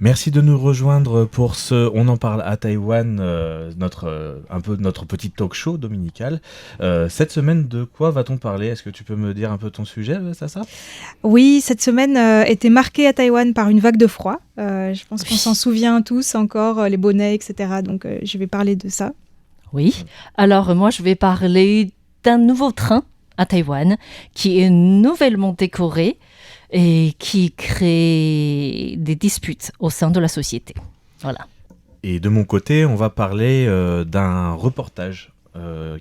Merci de nous rejoindre pour ce On en parle à Taïwan, un peu notre petit talk show dominical. Cette semaine, de quoi va-t-on parler? Est-ce que tu peux me dire un peu ton sujet, Sasa? Oui, cette semaine était marquée à Taïwan par une vague de froid. Je pense qu'on s'en souvient tous encore, les bonnets, etc. Donc je vais parler de ça. Oui, alors moi je vais parler d'un nouveau train à Taïwan qui est nouvellement décoré et qui crée des disputes au sein de la société. Voilà. Et de mon côté, on va parler d'un reportage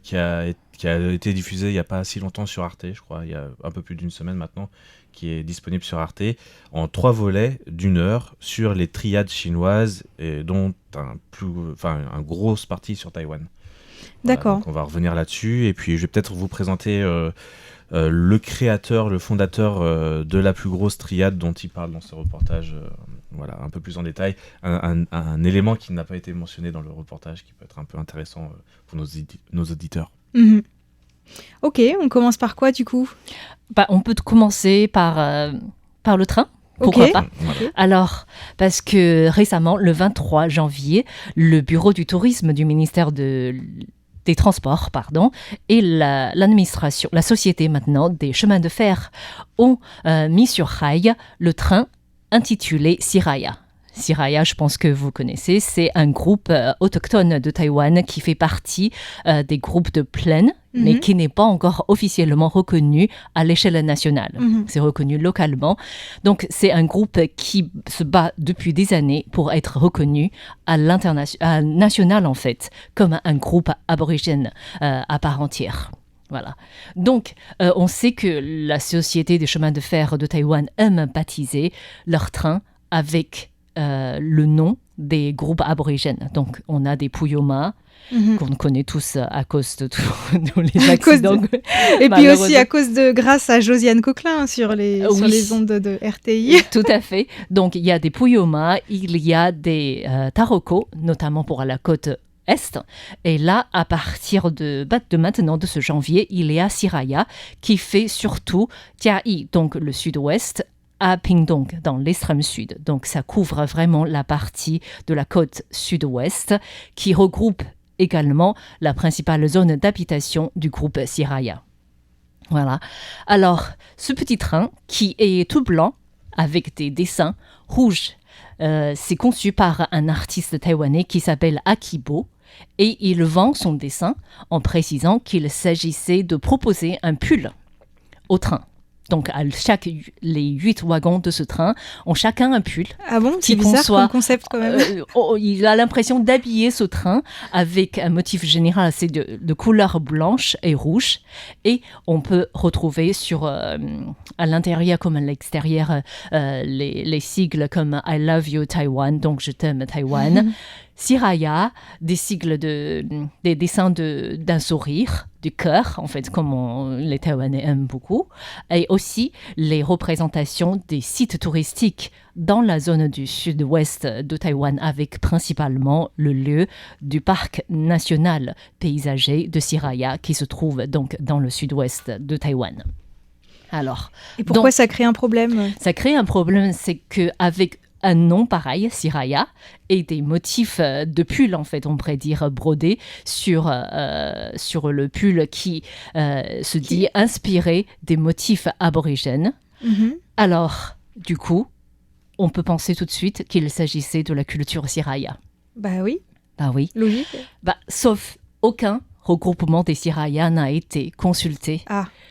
qui a été diffusé il n'y a pas si longtemps sur Arte, je crois, il y a un peu plus d'une semaine maintenant, qui est disponible sur Arte, en 3 volets d'1 heure sur les triades chinoises, et dont une grosse partie sur Taïwan. D'accord. Donc on va revenir là-dessus, et puis je vais peut-être vous présenter le créateur, le fondateur de la plus grosse triade dont il parle dans ce reportage, un peu plus en détail. Un élément qui n'a pas été mentionné dans le reportage, qui peut être un peu intéressant pour nos auditeurs. Mm-hmm. Ok, on commence par quoi du coup? On peut commencer par le train. Pourquoi pas? Voilà. Alors, parce que récemment, le 23 janvier, le bureau du tourisme du ministère des Transports, et l'administration, la société maintenant des chemins de fer ont mis sur rail le train intitulé Siraya. Siraya, je pense que vous connaissez, c'est un groupe autochtone de Taïwan qui fait partie des groupes de plaine, mais qui n'est pas encore officiellement reconnu à l'échelle nationale. C'est reconnu localement. Donc, c'est un groupe qui se bat depuis des années pour être reconnu à national, en fait, comme un groupe aborigène à part entière. Voilà. Donc, on sait que la Société des chemins de fer de Taïwan aime baptiser leur train avec le nom des groupes aborigènes. Donc, on a des Puyoma, qu'on connaît tous à cause de tous les accidents. Et puis aussi grâce à Josiane Coquelin sur les ondes de RTI. Tout à fait. Donc, il y a des Puyoma, il y a des Taroko, notamment pour la côte Est. Et là, à partir de maintenant, de ce janvier, il y a Siraya qui fait surtout Tia'i, donc le sud-ouest, à Pingdong, dans l'extrême sud. Donc, ça couvre vraiment la partie de la côte sud-ouest qui regroupe également la principale zone d'habitation du groupe Siraya. Voilà. Alors, ce petit train qui est tout blanc avec des dessins rouges, c'est conçu par un artiste taïwanais qui s'appelle Akibo. Et il vend son dessin en précisant qu'il s'agissait de proposer un pull au train. Donc, les 8 wagons de ce train ont chacun un pull. Ah bon? C'est bizarre comme concept quand même. Il a l'impression d'habiller ce train avec un motif général, c'est de couleur blanche et rouge. Et on peut retrouver à l'intérieur comme à l'extérieur les sigles comme I love you Taiwan, donc je t'aime Taïwan. Siraya, des sigles des dessins d'un sourire, du cœur, en fait, comme les Taïwanais aiment beaucoup, et aussi les représentations des sites touristiques dans la zone du sud-ouest de Taïwan, avec principalement le lieu du parc national paysager de Siraya, qui se trouve donc dans le sud-ouest de Taïwan. Alors, et pourquoi ça crée un problème? Ça crée un problème, c'est qu'avec un nom pareil, Siraya, et des motifs de pull, en fait, on pourrait dire brodés sur le pull qui se dit inspiré des motifs aborigènes. Alors, du coup, on peut penser tout de suite qu'il s'agissait de la culture Siraya. Bah oui. Bah oui. Logique. Sauf aucun regroupement des Siraya n'a été consulté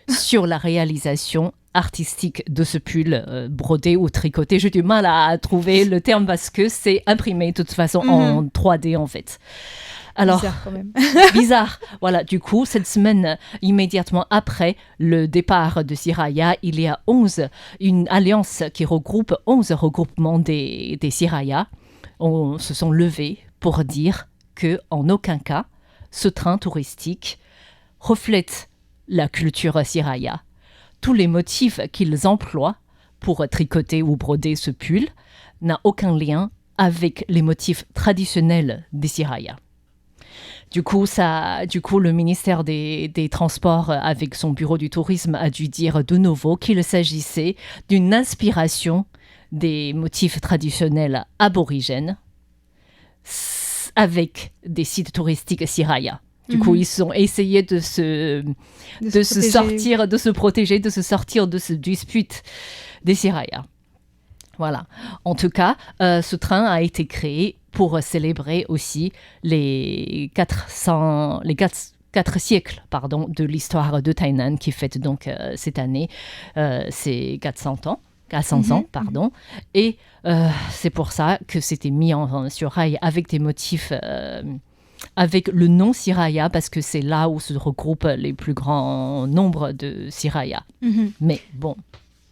sur la réalisation artistique de ce pull brodé ou tricoté. J'ai du mal à trouver le terme parce que c'est imprimé de toute façon en 3D en fait. Alors, bizarre quand même. Bizarre. Voilà, du coup, cette semaine, immédiatement après le départ de Siraya, il y a une alliance qui regroupe 11 regroupements des Siraya. On se sont levés pour dire qu'en aucun cas, ce train touristique reflète la culture Siraya. Tous les motifs qu'ils emploient pour tricoter ou broder ce pull n'ont aucun lien avec les motifs traditionnels des Siraya. Du coup, le ministère des Transports, avec son bureau du tourisme, a dû dire de nouveau qu'il s'agissait d'une inspiration des motifs traditionnels aborigènes avec des sites touristiques Siraya. Du coup, ils ont essayé de se sortir, de se protéger, de se sortir de ce dispute des Siraya. Voilà. En tout cas, ce train a été créé pour célébrer aussi les 4 siècles de l'histoire de Tainan qui fête donc cette année ses 400 ans. Et c'est pour ça que c'était mis sur rail avec des motifs, avec le nom Siraya, parce que c'est là où se regroupent les plus grands nombres de Siraya. Mais bon,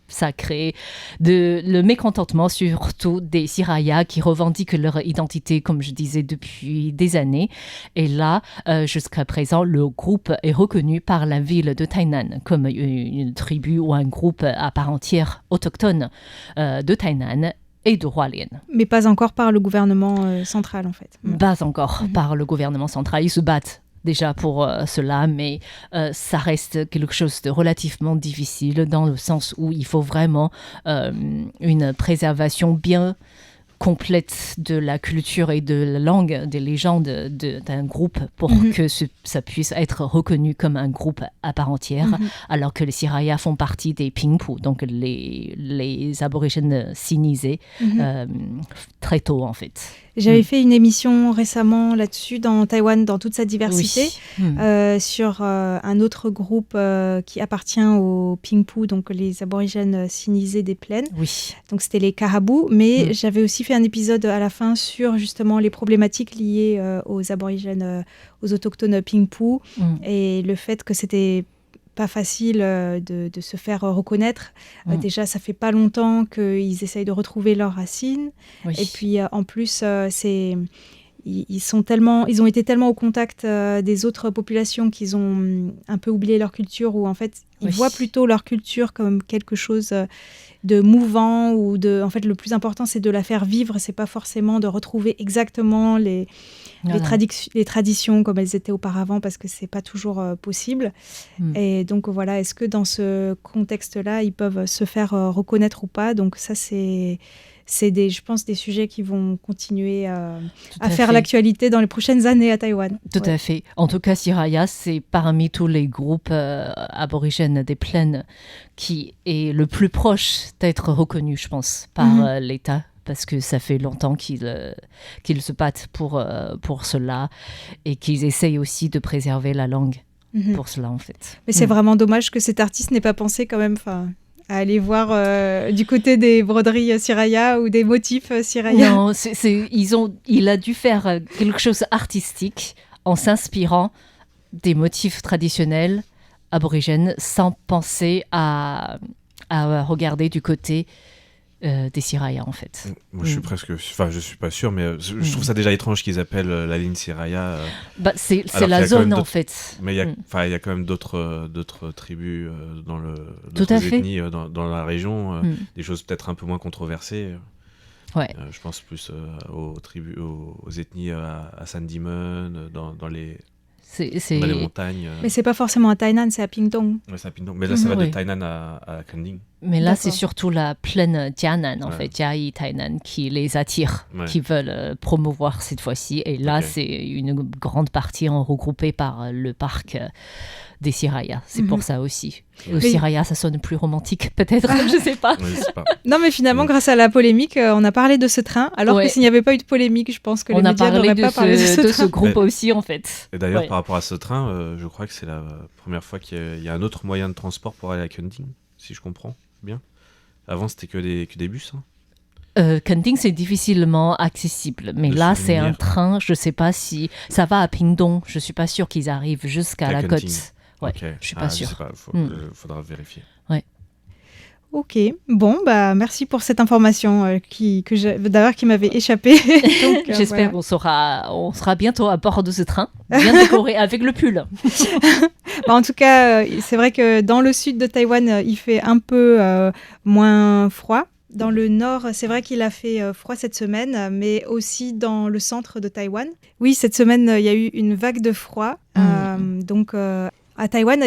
ça crée le mécontentement surtout des Siraya qui revendiquent leur identité, comme je disais, depuis des années. Et là, jusqu'à présent, le groupe est reconnu par la ville de Tainan comme une tribu ou un groupe à part entière autochtone de Tainan et de Hualien. Mais pas encore par le gouvernement central, en fait. Pas encore par le gouvernement central. Ils se battent déjà pour cela, mais ça reste quelque chose de relativement difficile dans le sens où il faut vraiment une préservation bien complète de la culture et de la langue, des légendes d'un groupe pour que ça puisse être reconnu comme un groupe à part entière, alors que les Siraya font partie des Pingpu, donc les aborigènes sinisés, très tôt en fait. J'avais fait une émission récemment là-dessus, dans Taïwan, dans toute sa diversité, sur un autre groupe qui appartient aux Pingpu, donc les aborigènes sinisés des plaines. Donc c'était les Kahabu, mais j'avais aussi fait un épisode à la fin sur justement les problématiques liées aux aborigènes, aux autochtones Pingpu, et le fait que c'était pas facile de se faire reconnaître. Déjà, ça fait pas longtemps qu'ils essayent de retrouver leurs racines. Et puis, en plus, ils ont été tellement au contact des autres populations qu'ils ont un peu oublié leur culture, ou en fait, ils voient plutôt leur culture comme quelque chose de mouvant, ou en fait, le plus important, c'est de la faire vivre. C'est pas forcément de retrouver exactement les traditions comme elles étaient auparavant, parce que c'est pas toujours possible. Et donc voilà, est-ce que dans ce contexte-là, ils peuvent se faire reconnaître ou pas? Donc ça, c'est je pense, des sujets qui vont continuer à faire l'actualité dans les prochaines années à Taïwan. Tout à fait. En tout cas, Siraya, c'est parmi tous les groupes aborigènes des plaines qui est le plus proche d'être reconnu, je pense, par l'État, parce que ça fait longtemps qu'ils se battent pour cela, et qu'ils essayent aussi de préserver la langue pour cela, en fait. Mais c'est vraiment dommage que cet artiste n'ait pas pensé quand même à aller voir du côté des broderies Siraya ou des motifs Siraya. Non, il a dû faire quelque chose artistique en s'inspirant des motifs traditionnels aborigènes, sans penser à regarder du côté des Siraya, en fait. Moi, je suis pas sûr, mais je trouve ça déjà étrange qu'ils appellent la ligne Siraya. C'est la zone, en fait. Mais il y a quand même d'autres tribus d'autres ethnies dans la région, des choses peut-être un peu moins controversées. Je pense plus aux ethnies à Sandimon, dans les montagnes. Mais c'est pas forcément à Tainan, c'est à Pingtung. Ouais, c'est à Pingtung. Mais là, ça va de Tainan à Kending. Mais là, c'est surtout la plaine Jianan, en fait, Jiayi, Tainan, qui les attire, qui veulent promouvoir cette fois-ci. Et là, c'est une grande partie regroupée par le parc des Siraya. C'est pour ça aussi. Siraya, ça sonne plus romantique, peut-être, je sais pas. Non, mais finalement, grâce à la polémique, on a parlé de ce train, alors que s'il n'y avait pas eu de polémique, je pense que les médias n'auraient pas parlé de ce groupe aussi, en fait. Et d'ailleurs, par rapport à ce train, je crois que c'est la première fois qu'il y a un autre moyen de transport pour aller à Kending, si je comprends bien. Avant, c'était que des bus. Kending, c'est difficilement accessible, mais là, c'est un train. Je sais pas si ça va à Pingtung. Je suis pas sûre qu'ils arrivent jusqu'à la côte. Je suis pas sûre. Je sais pas, faudra vérifier. Ok, bon, merci pour cette information qui m'avait échappé. J'espère qu'on sera bientôt à bord de ce train, bien décoré avec le pull. En tout cas, c'est vrai que dans le sud de Taïwan, il fait un peu moins froid. Dans le nord, c'est vrai qu'il a fait froid cette semaine, mais aussi dans le centre de Taïwan. Oui, cette semaine, il y a eu une vague de froid. Donc, À Taïwan,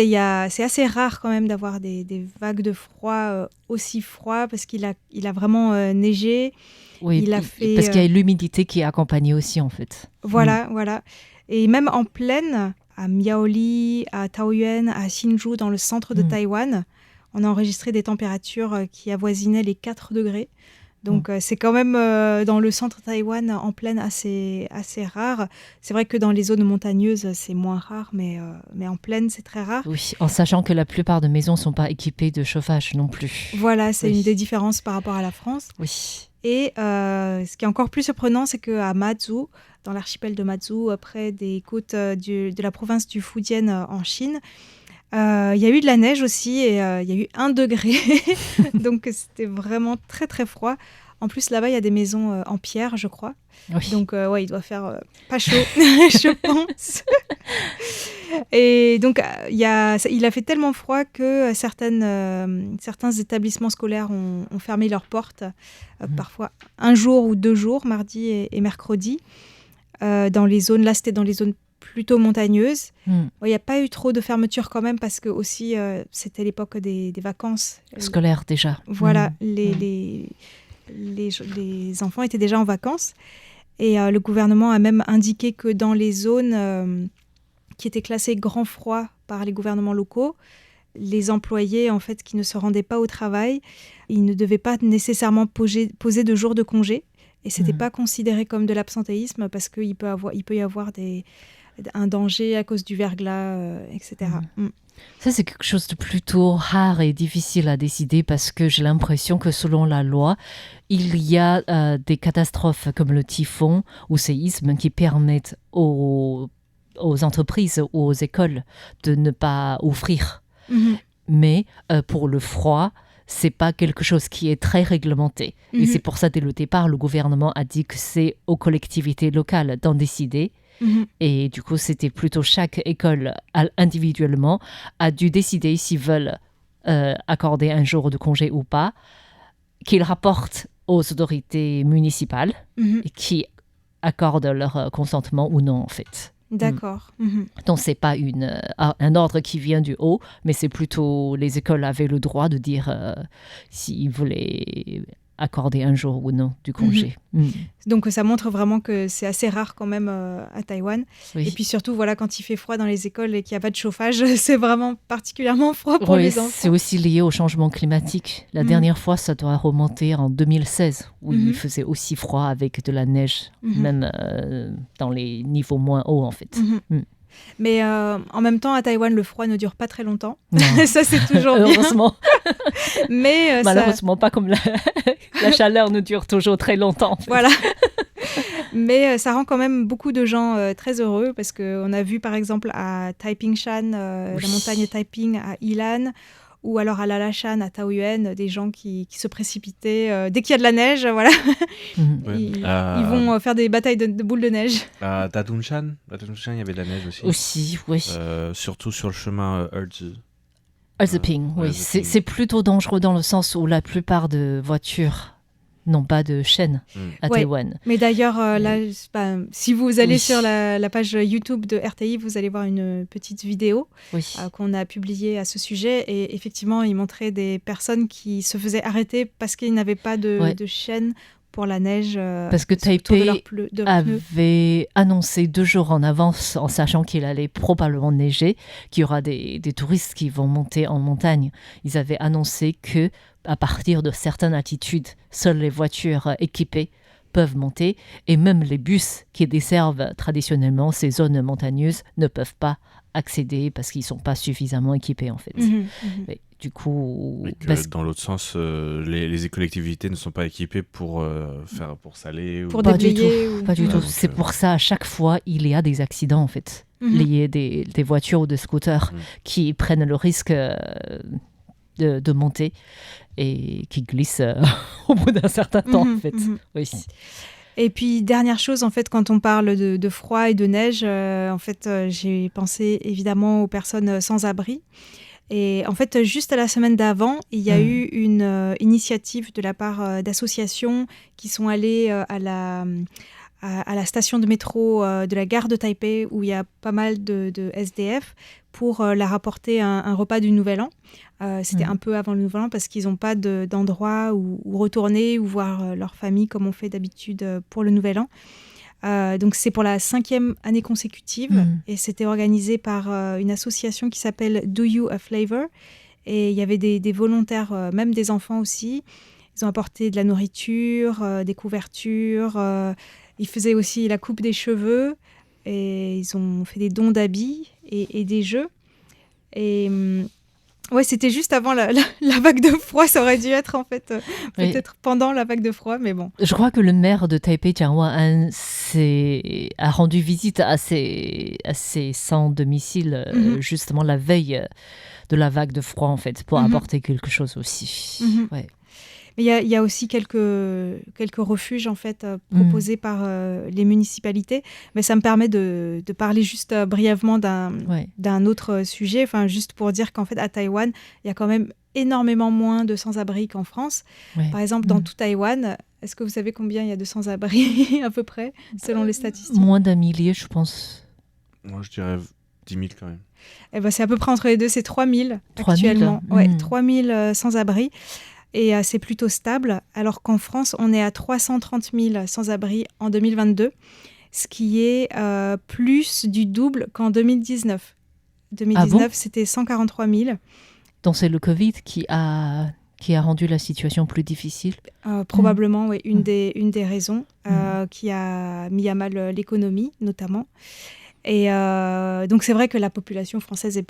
c'est assez rare quand même d'avoir des vagues de froid aussi froid parce qu'il a vraiment neigé. Oui, parce qu'il y a l'humidité qui est accompagnée aussi en fait. Voilà. Et même en plaine, à Miaoli, à Taoyuan, à Hsinchu, dans le centre de Taïwan, on a enregistré des températures qui avoisinaient les 4 degrés. Donc c'est quand même dans le centre de Taïwan en plaine assez rare. C'est vrai que dans les zones montagneuses, c'est moins rare, mais en plaine, c'est très rare. Oui, en sachant que la plupart des maisons ne sont pas équipées de chauffage non plus. Voilà, c'est une des différences par rapport à la France. Oui. Et ce qui est encore plus surprenant, c'est qu'à Matsu, dans l'archipel de Matsu, près des côtes de la province du Fujian en Chine, il y a eu de la neige aussi et il y a eu 1 degré. Donc c'était vraiment très très froid. En plus là-bas il y a des maisons en pierre, je crois. Oui. Donc il doit faire pas chaud, je pense. Et donc il a fait tellement froid que certains établissements scolaires ont fermé leurs portes, parfois 1 jour ou 2 jours, mardi et mercredi. Dans les zones, là c'était dans les zones plutôt montagneuses. Il n'y a pas eu trop de fermetures quand même parce que aussi c'était l'époque des vacances scolaires déjà. Voilà, les enfants étaient déjà en vacances et le gouvernement a même indiqué que dans les zones qui étaient classées grand froid par les gouvernements locaux, les employés en fait qui ne se rendaient pas au travail, ils ne devaient pas nécessairement poser de jours de congé et c'était pas considéré comme de l'absentéisme parce qu'il peut y avoir un danger à cause du verglas, etc. Ça, c'est quelque chose de plutôt rare et difficile à décider parce que j'ai l'impression que selon la loi, il y a des catastrophes comme le typhon ou séisme qui permettent aux entreprises ou aux écoles de ne pas ouvrir. Mais pour le froid, c'est pas quelque chose qui est très réglementé. Et c'est pour ça, dès le départ, le gouvernement a dit que c'est aux collectivités locales d'en décider. Et du coup, c'était plutôt chaque école individuellement a dû décider s'ils veulent accorder 1 jour de congé ou pas, qu'ils rapportent aux autorités municipales et qui accordent leur consentement ou non, en fait. D'accord. Donc, c'est pas un ordre qui vient du haut, mais c'est plutôt les écoles avaient le droit de dire s'ils voulaient accorder 1 jour ou non du congé. Donc ça montre vraiment que c'est assez rare quand même à Taïwan. Oui. Et puis surtout, voilà, quand il fait froid dans les écoles et qu'il n'y a pas de chauffage, c'est vraiment particulièrement froid pour les enfants. C'est aussi lié au changement climatique. La dernière fois, ça doit remonter en 2016, où il faisait aussi froid avec de la neige, même dans les niveaux moins hauts en fait. Mais en même temps, à Taïwan, le froid ne dure pas très longtemps. Ça, c'est toujours bien. Heureusement. Mais malheureusement, pas comme la chaleur ne dure toujours très longtemps. En fait. Voilà. Mais ça rend quand même beaucoup de gens très heureux parce qu'on a vu, par exemple, à Taiping-shan, la montagne Taiping à Ilan, ou alors à Lalashan, à Taoyuan, des gens qui se précipitaient dès qu'il y a de la neige, voilà. Ils vont faire des batailles de boules de neige. À Tadunshan, il y avait de la neige aussi. Aussi, oui. Surtout sur le chemin Erziping, oui. C'est plutôt dangereux dans le sens où la plupart de voitures n'ont pas de chaîne à Taïwan. Mais d'ailleurs, là, si vous allez sur la page YouTube de RTI, vous allez voir une petite vidéo qu'on a publiée à ce sujet. Et effectivement, il montrait des personnes qui se faisaient arrêter parce qu'ils n'avaient pas de chaîne pour la neige. Parce que Taipei avait annoncé 2 jours en avance, en sachant qu'il allait probablement neiger, qu'il y aura des touristes qui vont monter en montagne. Ils avaient annoncé que à partir de certaines altitudes, seules les voitures équipées peuvent monter et même les bus qui desservent traditionnellement ces zones montagneuses ne peuvent pas accéder parce qu'ils ne sont pas suffisamment équipés en fait. Et du coup, dans l'autre sens, les collectivités ne sont pas équipées pour saler pour pas du tout. Pas du tout. Donc, c'est pour ça à chaque fois il y a des accidents en fait, liés des voitures ou des scooters qui prennent le risque de monter et qui glissent au bout d'un certain temps en fait. Oui. Et puis, dernière chose, en fait, quand on parle de froid et de neige, en fait, j'ai pensé évidemment aux personnes sans abri. Et en fait, juste la semaine d'avant, il y a eu une initiative de la part d'associations qui sont allées à la station de métro de la gare de Taipei, où il y a pas mal de SDF, pour leur apporter un repas du Nouvel An. C'était un peu avant le Nouvel An, parce qu'ils n'ont pas d'endroit où retourner ou voir leur famille comme on fait d'habitude pour le Nouvel An. Donc c'est pour la 5e année consécutive, et c'était organisé par une association qui s'appelle Do You a Flavor, et il y avait des volontaires, même des enfants aussi. Ils ont apporté de la nourriture, des couvertures, ils faisaient aussi la coupe des cheveux, et ils ont fait des dons d'habits et des jeux. Et ouais, c'était juste avant la vague de froid. Ça aurait dû être en fait peut-être pendant la vague de froid, mais bon. Je crois que le maire de Taipei, Jiang Wan-an, a rendu visite à ces sans domicile justement la veille de la vague de froid, en fait, pour apporter quelque chose aussi. Ouais. Mais il y a aussi quelques refuges en fait proposés par les municipalités. Mais ça me permet de parler juste brièvement d'un autre sujet. Enfin, juste pour dire qu'en fait à Taïwan, il y a quand même énormément moins de sans-abri qu'en France. Ouais. Par exemple, dans tout Taïwan, est-ce que vous savez combien il y a de sans-abri à peu près, selon les statistiques? Moins d'un millier, je pense. Moi, je dirais 10 000 quand même. Eh ben, c'est à peu près entre les deux. C'est 3 000 actuellement. Ouais, 3 000 sans-abri. Et c'est plutôt stable, alors qu'en France, on est à 330 000 sans-abri en 2022, ce qui est plus du double qu'en 2019. 2019, c'était 143 000. Donc c'est le Covid qui a rendu la situation plus difficile? Probablement, oui, une des raisons qui a mis à mal l'économie, notamment. Et donc c'est vrai que la population française est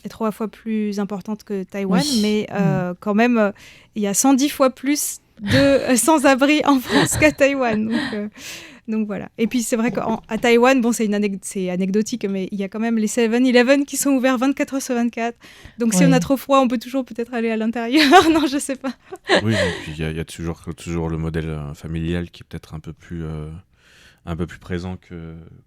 3 fois plus importante que Taïwan, mais quand même, il y a 110 fois plus de sans-abri en France qu'à Taïwan. Donc voilà. Et puis c'est vrai qu'à Taïwan, bon, c'est anecdotique, mais il y a quand même les 7-Eleven qui sont ouverts 24 heures sur 24. Donc si on a trop froid, on peut toujours peut-être aller à l'intérieur. Non, je sais pas. Oui, et puis il y a toujours le modèle familial qui est peut-être un peu plus présent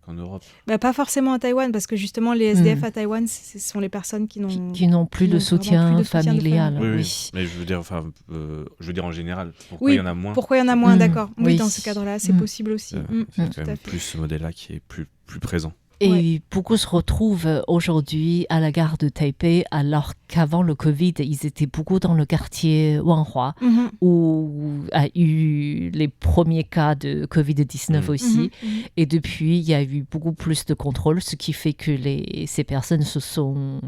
qu'en Europe. Bah, pas forcément à Taïwan, parce que justement, les SDF à Taïwan, ce sont les personnes qui n'ont plus de soutien familial. Oui. Mais je veux dire en général, pourquoi il y en a moins? Pourquoi il y en a moins, d'accord. Oui, dans ce cadre-là, c'est possible aussi. C'est quand même plus ce modèle-là qui est plus présent. Et beaucoup se retrouvent aujourd'hui à la gare de Taipei, alors qu'avant le Covid, ils étaient beaucoup dans le quartier Wanhua, où a eu les premiers cas de Covid-19 aussi. Et depuis, il y a eu beaucoup plus de contrôle, ce qui fait que ces personnes se sont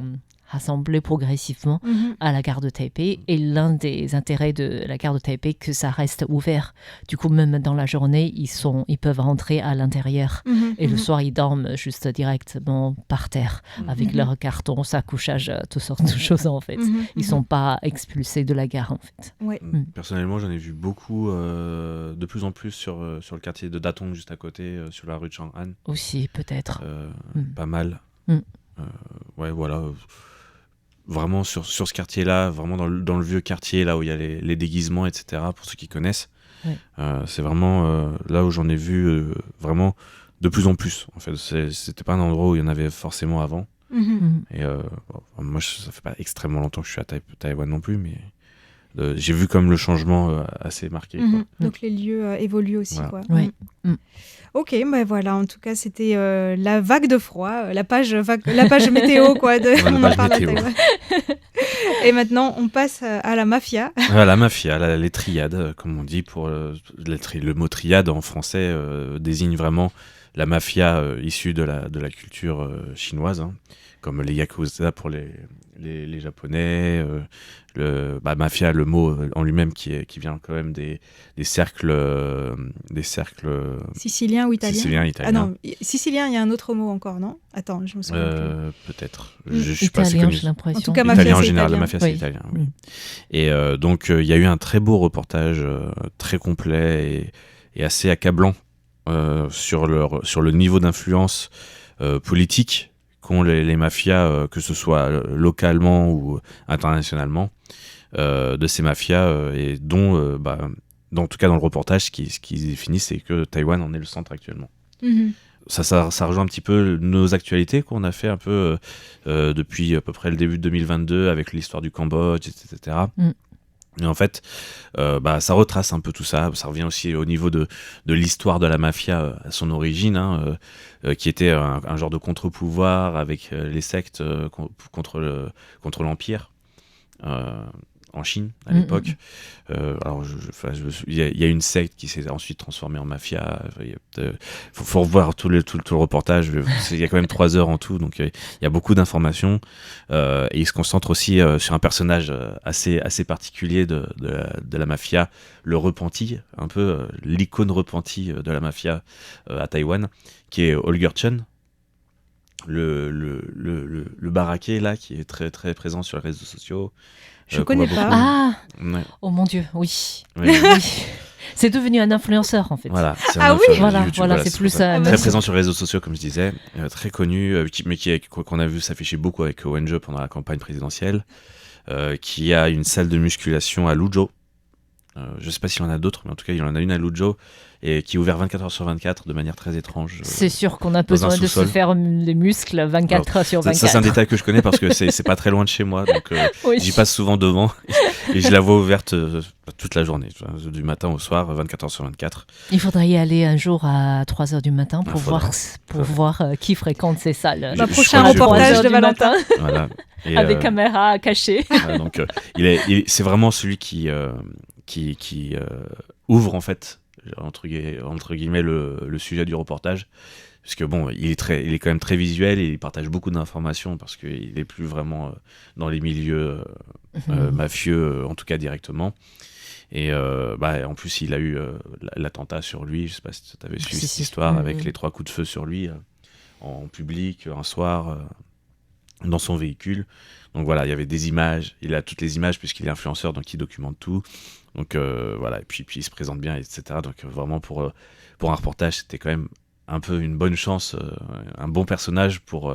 rassemblées progressivement à la gare de Taipei. Et l'un des intérêts de la gare de Taipei, que ça reste ouvert. Du coup, même dans la journée, ils peuvent rentrer à l'intérieur. Et le soir, ils dorment juste directement par terre, avec leur carton, sa couchage, toutes sortes de choses, en fait. Ils ne sont pas expulsés de la gare, en fait. Ouais. Personnellement, j'en ai vu beaucoup, de plus en plus sur le quartier de Datong, juste à côté, sur la rue de Chang'an. Aussi, peut-être. Pas mal. Ouais, voilà. Vraiment sur ce quartier-là, vraiment dans le vieux quartier, là où il y a les déguisements, etc., pour ceux qui connaissent. Ouais. C'est vraiment là où j'en ai vu vraiment de plus en plus. En fait, c'était pas un endroit où il y en avait forcément avant. Et moi, ça fait pas extrêmement longtemps que je suis à Taïwan non plus, mais j'ai vu comme le changement assez marqué. Quoi. Donc les lieux évoluent aussi. Voilà. Quoi. Ouais. Ok, ben voilà, en tout cas, c'était la vague de froid, la page météo, quoi. On en parle à Taïwan. Et maintenant, on passe à la mafia. La mafia, les triades, comme on dit. Le mot triade en français désigne vraiment la mafia issue de la culture chinoise, comme les yakuza pour les japonais, mafia, le mot en lui-même qui vient quand même des cercles siciliens ou italiens. Ah non, sicilien, il y a un autre mot encore, non? Attends, je me souviens plus. Peut-être. Je suis pas assez connu. J'ai l'impression. En tout cas, mafia, italien en c'est général, italien. La mafia, c'est italien. Oui. Et donc, il y a eu un très beau reportage, très complet et assez accablant sur le niveau d'influence politique qu'ont les mafias, que ce soit localement ou internationalement, de ces mafias, et dont, en tout cas dans le reportage, ce qui définit, c'est que Taïwan en est le centre actuellement. Ça rejoint un petit peu nos actualités qu'on a fait un peu depuis à peu près le début de 2022 avec l'histoire du Cambodge, etc. Et en fait, ça retrace un peu tout ça. Ça revient aussi au niveau de l'histoire de la mafia à son origine, qui était un genre de contre-pouvoir avec les sectes contre l'Empire. En Chine à l'époque. Alors, il y a une secte qui s'est ensuite transformée en mafia. Faut revoir tout le reportage. Il y a quand même 3 heures en tout, donc il y a beaucoup d'informations. Et il se concentre aussi sur un personnage assez particulier de la mafia, le repenti, un peu l'icône repentie de la mafia à Taïwan, qui est Holger Chun. Le baraquet là, qui est très très présent sur les réseaux sociaux. Je connais pas. Ah, ouais. Oh mon Dieu, oui. Oui. Oui. C'est devenu un influenceur en fait. Voilà, c'est Ah un oui, influenceur YouTube, voilà, c'est pour plus ça. un- Très présent sur les réseaux sociaux, comme je disais, très connu, mais qu'on a vu s'afficher beaucoup avec Wenzhou pendant la campagne présidentielle, qui a une salle de musculation à Luzhou. Je ne sais pas s'il y en a d'autres, mais en tout cas, il y en a une à Luzhou, et qui est ouverte 24h/24 de manière très étrange. C'est sûr qu'on a dans un besoin de se sous-sol. faire les muscles 24 heures sur 24. Ça, c'est un détail que je connais parce que c'est pas très loin de chez moi, donc Oui. j'y passe souvent devant et je la vois ouverte toute la journée, du matin au soir, 24h/24. Il faudrait y aller un jour à 3 heures du matin Ah, pour faudra. voir qui fréquente ces salles. Je prochain crois que je vais reportage heures de du Valentin. matin, Voilà. Et, avec caméra cachée. voilà, donc c'est vraiment celui qui ouvre en fait entre guillemets le sujet du reportage, puisque bon, il est quand même très visuel et il partage beaucoup d'informations parce qu'il est plus vraiment dans les milieux mafieux, en tout cas directement. Et en plus, il a eu l'attentat sur lui. Je sais pas si tu avais suivi cette histoire avec les 3 coups de feu sur lui en public un soir dans son véhicule. Donc voilà, il y avait des images. Il a toutes les images puisqu'il est influenceur, donc il documente tout. Donc voilà, et puis il se présente bien, etc. Donc vraiment pour un reportage, c'était quand même un peu une bonne chance, un bon personnage pour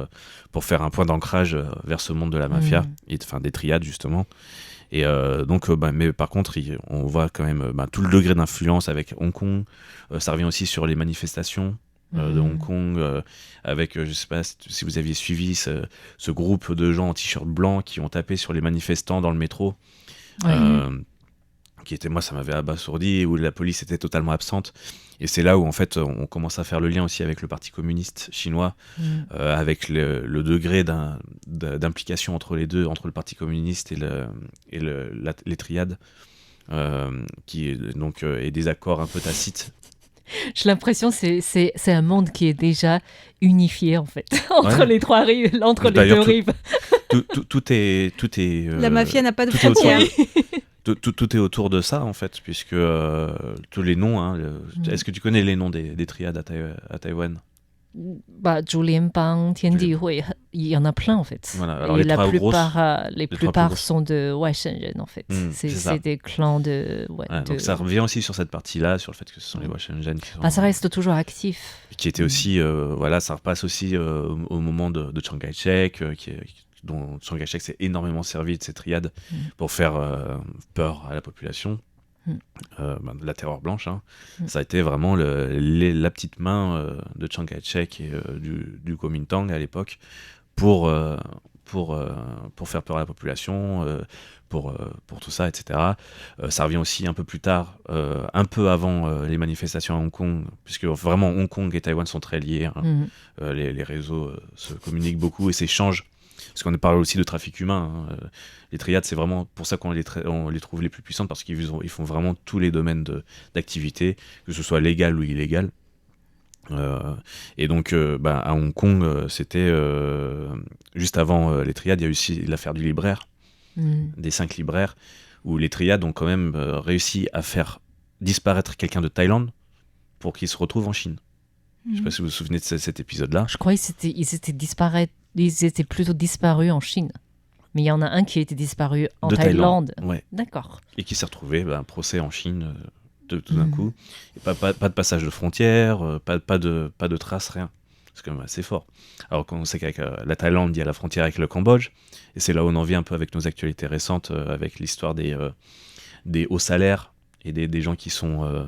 faire un point d'ancrage vers ce monde de la mafia et des triades justement. Et mais par contre, on voit quand même tout le degré d'influence avec Hong Kong. Ça revient aussi sur les manifestations de Hong Kong, avec, je sais pas si vous aviez suivi ce groupe de gens en t-shirt blanc qui ont tapé sur les manifestants dans le métro. Moi, ça m'avait abasourdi, où la police était totalement absente. Et c'est là où, en fait, on commence à faire le lien aussi avec le Parti communiste chinois, avec le degré d'implication entre les deux, entre le Parti communiste et les triades, et des accords un peu tacites. J'ai l'impression que c'est un monde qui est déjà unifié en fait entre Ouais. les 3 rives, entre les D'ailleurs, 2 rives. Tout est La mafia n'a pas de tout est autour frontières. tout est autour de ça en fait, puisque tous les noms, est-ce que tu connais les noms des triades à Taïwan? Zhulian Bang, Tian Di Hui, il y en a plein en fait. Voilà, alors et les la 3 grosses, plupart, les trois plupart plus grosses. sont de Waishengren en fait. c'est ça. C'est des clans de. Donc ça revient aussi sur cette partie-là, sur le fait que ce sont les Washington qui sont, ça reste toujours actif. qui étaient aussi, ça repasse aussi au moment de Chiang Kai-shek, dont Chiang Kai-shek s'est énormément servi de ces triades pour faire peur à la population. De la terreur blanche, ça a été vraiment la petite main de Chiang Kai-shek et du Kuomintang à l'époque pour faire peur à la population, pour tout ça, etc. Ça revient aussi un peu plus tard, un peu avant les manifestations à Hong Kong, puisque vraiment Hong Kong et Taïwan sont très liés. Les réseaux se communiquent beaucoup et s'échangent. Parce qu'on parle aussi de trafic humain. Les triades, c'est vraiment pour ça qu'on les trouve les plus puissantes, parce qu'ils font vraiment tous les domaines d'activité, que ce soit légal ou illégal. Et donc, à Hong Kong, c'était juste avant les triades, il y a eu aussi l'affaire du libraire, des 5 libraires, où les triades ont quand même réussi à faire disparaître quelqu'un de Thaïlande pour qu'il se retrouve en Chine. Je ne sais pas si vous vous souvenez de cet épisode-là. Je croyais ils étaient plutôt disparus en Chine. Mais il y en a un qui était disparu en de Thaïlande. Ouais. D'accord. Et qui s'est retrouvé un procès en Chine tout d'un coup. Et pas de passage de frontière, pas de traces, rien. C'est quand même assez fort. Alors qu'on sait qu'avec la Thaïlande, il y a la frontière avec le Cambodge. Et c'est là où on en vient un peu avec nos actualités récentes, avec l'histoire des hauts salaires et des gens qui sont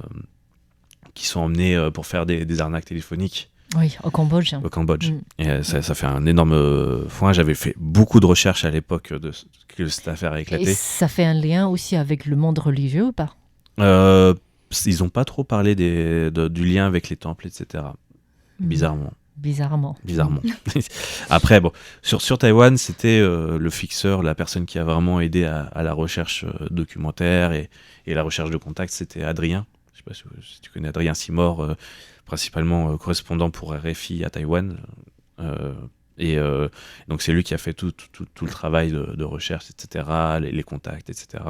emmenés pour faire des arnaques téléphoniques Oui, au Cambodge. Au Cambodge. Et ça fait un énorme foin. J'avais fait beaucoup de recherches à l'époque que cette affaire a éclaté. Et ça fait un lien aussi avec le monde religieux ou pas? Ils n'ont pas trop parlé du lien avec les temples, etc. Bizarrement. Après, bon, sur Taïwan, c'était le fixeur, la personne qui a vraiment aidé à la recherche documentaire et la recherche de contacts, c'était Adrien. Je ne sais pas si tu connais Adrien Simor, principalement correspondant pour RFI à Taïwan. Donc c'est lui qui a fait tout le travail de recherche, etc., les contacts, etc.,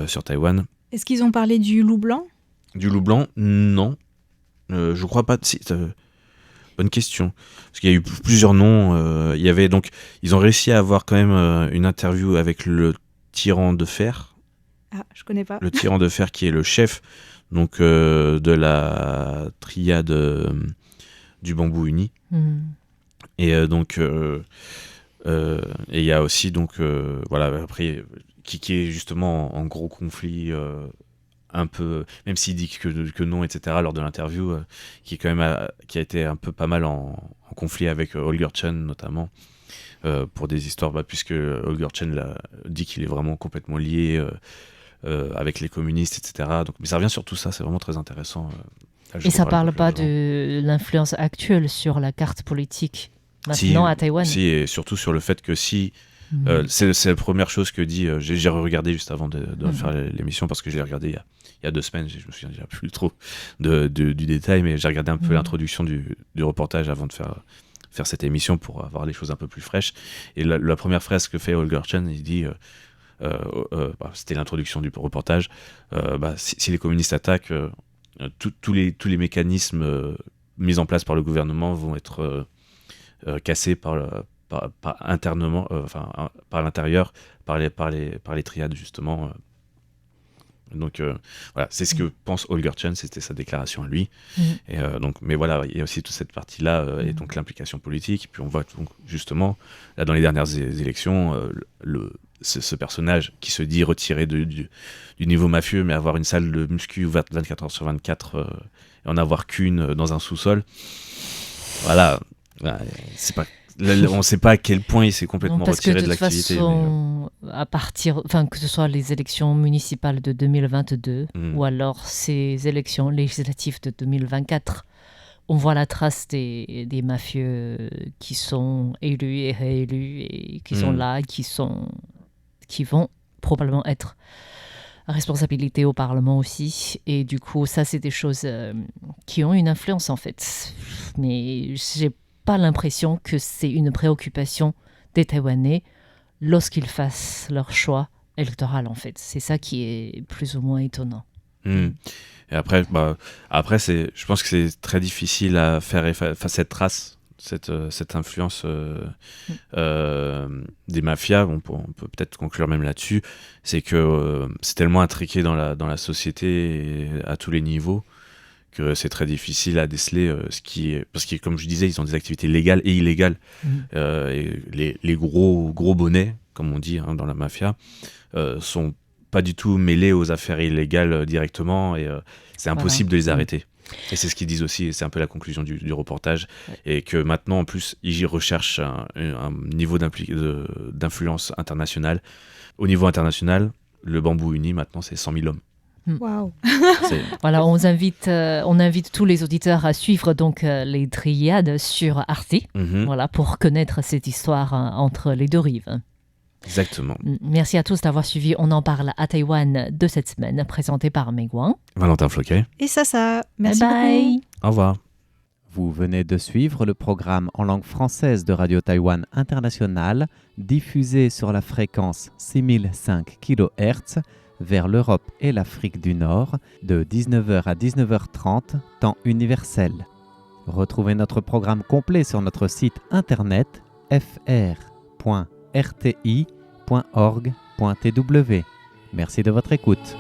sur Taïwan. Est-ce qu'ils ont parlé du loup blanc? Du loup blanc, non. Je crois pas. Bonne question. Parce qu'il y a eu plusieurs noms. Il y avait donc, ils ont réussi à avoir quand même une interview avec le tyran de fer. Ah, je connais pas. Le tyran de fer qui est le chef donc de la triade du bambou uni. Et donc et il y a aussi donc voilà après qui est justement en gros conflit. Un peu, même s'il dit que non, etc., lors de l'interview, qui est quand même qui a été un peu pas mal en conflit avec Holger Chen notamment, pour des histoires, puisque Holger Chen dit qu'il est vraiment complètement lié avec les communistes, etc. Donc, mais ça revient sur tout ça, c'est vraiment très intéressant. Et ça parle pas de l'influence actuelle sur la carte politique maintenant à Taïwan? Si, et surtout sur le fait que si c'est la première chose que dit. J'ai regardé juste avant de faire l'émission parce que je l'ai regardé il y a 2 semaines. Je me souviens déjà plus trop du détail, mais j'ai regardé un peu l'introduction du reportage avant de faire cette émission pour avoir les choses un peu plus fraîches. Et la première phrase que fait Holger Chen, il dit c'était l'introduction du reportage. Si les communistes attaquent, tous les mécanismes mis en place par le gouvernement vont être cassés internement, par l'intérieur, par les triades justement. Donc voilà, c'est ce que pense Holger Chen, c'était sa déclaration à lui. Et donc, mais voilà, il y a aussi toute cette partie-là et donc l'implication politique. Puis on voit donc, justement là dans les dernières élections, ce personnage qui se dit retiré du niveau mafieux, mais avoir une salle de muscu ouverte 24 heures sur 24 et en avoir qu'une dans un sous-sol. Voilà, c'est pas. On ne sait pas à quel point il s'est complètement retiré de l'activité. Façon, à partir, que ce soit les élections municipales de 2022 ou alors ces élections législatives de 2024, on voit la trace des mafieux qui sont élus et réélus et qui sont là, qui vont probablement être à responsabilité au Parlement aussi. Et du coup, ça, c'est des choses qui ont une influence en fait. Mais j'ai pas l'impression que c'est une préoccupation des Taïwanais lorsqu'ils fassent leur choix électoral en fait. C'est ça qui est plus ou moins étonnant. Et après, je pense que c'est très difficile à faire cette trace, cette influence des mafias. On peut peut-être conclure même là-dessus. C'est que c'est tellement intriqué dans la société et à tous les niveaux que c'est très difficile à déceler parce que comme je disais, ils ont des activités légales et illégales. Et les gros bonnets, comme on dit dans la mafia, sont pas du tout mêlés aux affaires illégales directement et c'est impossible de les arrêter. Et c'est ce qu'ils disent aussi, et c'est un peu la conclusion du reportage, et que maintenant en plus ils recherchent un niveau d'influence internationale. Au niveau international, le bambou uni maintenant c'est 100 000 hommes. Waouh. Voilà, on invite tous les auditeurs à suivre donc les triades sur Arte, voilà, pour connaître cette histoire entre les deux rives. Exactement. Merci à tous d'avoir suivi On en parle à Taïwan de cette semaine, présenté par Mei Guang, Valentin Floquet et Sasa. Merci bye beaucoup. Au revoir. Vous venez de suivre le programme en langue française de Radio Taïwan International, diffusé sur la fréquence 6005 kHz vers l'Europe et l'Afrique du Nord, de 19h à 19h30, temps universel. Retrouvez notre programme complet sur notre site internet fr.rti.org.tw. Merci de votre écoute.